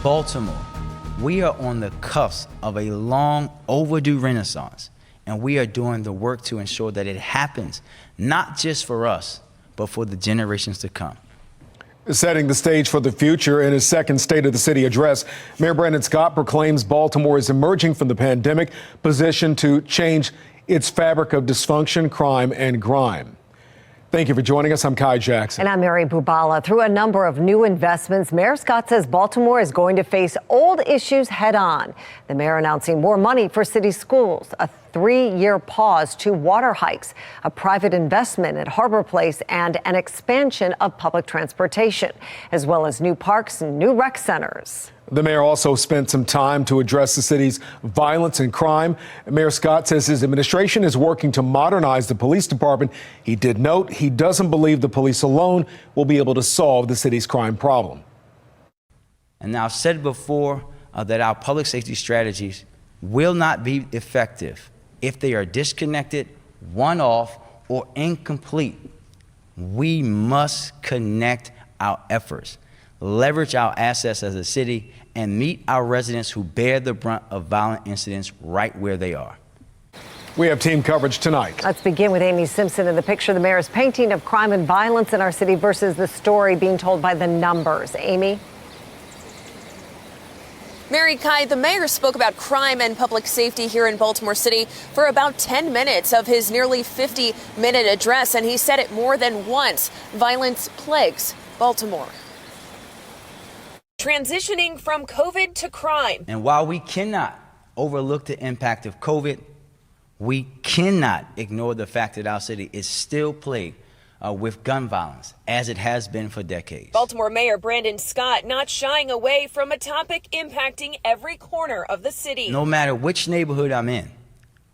Baltimore, we are on the cusp of a long overdue renaissance, and we are doing the work to ensure that it happens, not just for us, but for the generations to come. Setting the stage for the future in his second State of the City address, Mayor Brandon Scott proclaims Baltimore is emerging from the pandemic, positioned to change its fabric of dysfunction, crime, and grime. Thank you for joining us. I'm Kai Jackson. And I'm Mary Bubala. Through a number of new investments, Mayor Scott says Baltimore is going to face old issues head on. The mayor announcing more money for city schools, a 3-year pause to water hikes, a private investment at Harbor Place, and an expansion of public transportation, as well as new parks and new rec centers. The mayor also spent some time to address the city's violence and crime. Mayor Scott says his administration is working to modernize the police department. He did note he doesn't believe the police alone will be able to solve the city's crime problem. And now I've said before that our public safety strategies will not be effective if they are disconnected, one-off, or incomplete. We must connect our efforts, leverage our assets as a city, and meet our residents who bear the brunt of violent incidents right where they are. We have team coverage tonight. Let's begin with Amy Simpson in the picture the mayor's painting of crime and violence in our city versus the story being told by the numbers. Amy? Mary Kai, the mayor spoke about crime and public safety here in Baltimore City for about 10 minutes of his nearly 50-minute address, and he said it more than once. Violence plagues Baltimore. Transitioning from COVID to crime. And while we cannot overlook the impact of COVID, we cannot ignore the fact that our city is still plagued with gun violence, as it has been for decades. Baltimore Mayor Brandon Scott not shying away from a topic impacting every corner of the city. No matter which neighborhood I'm in,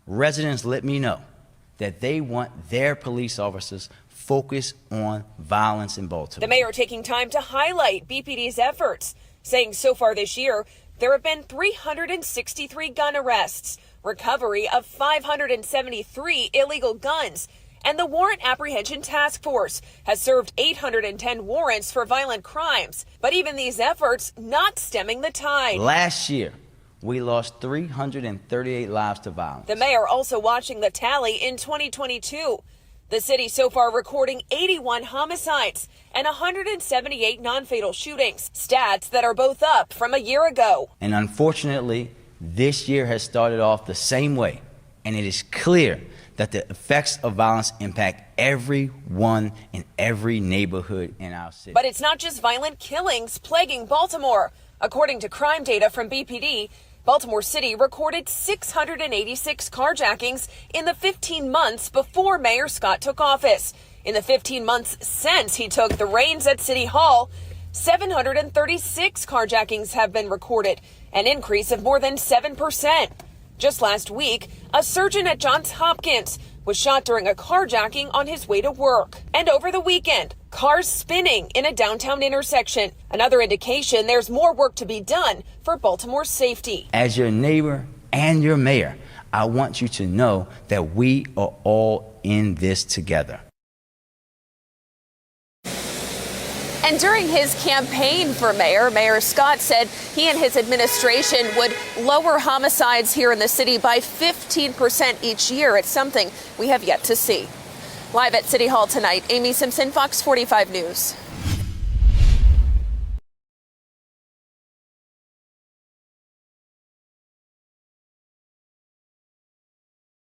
residents let me know that they want their police officers focused on violence in Baltimore. The mayor taking time to highlight BPD's efforts, saying so far this year, there have been 363 gun arrests, recovery of 573 illegal guns, and the Warrant Apprehension Task Force has served 810 warrants for violent crimes. But even these efforts not stemming the tide. Last year, we lost 338 lives to violence. The mayor also watching the tally in 2022. The city so far recording 81 homicides and 178 non-fatal shootings, stats that are both up from a year ago. And unfortunately, this year has started off the same way, and it is clear that the effects of violence impact everyone in every neighborhood in our city. But it's not just violent killings plaguing Baltimore. According to crime data from BPD, Baltimore City recorded 686 carjackings in the 15 months before Mayor Scott took office. In the 15 months since he took the reins at City Hall, 736 carjackings have been recorded, an increase of more than 7%. Just last week, a surgeon at Johns Hopkins was shot during a carjacking on his way to work. And over the weekend, cars spinning in a downtown intersection. Another indication there's more work to be done for Baltimore's safety. As your neighbor and your mayor, I want you to know that we are all in this together. And during his campaign for mayor, Mayor Scott said he and his administration would lower homicides here in the city by 15% each year. It's something we have yet to see. Live at City Hall tonight, Amy Simpson, Fox 45 News.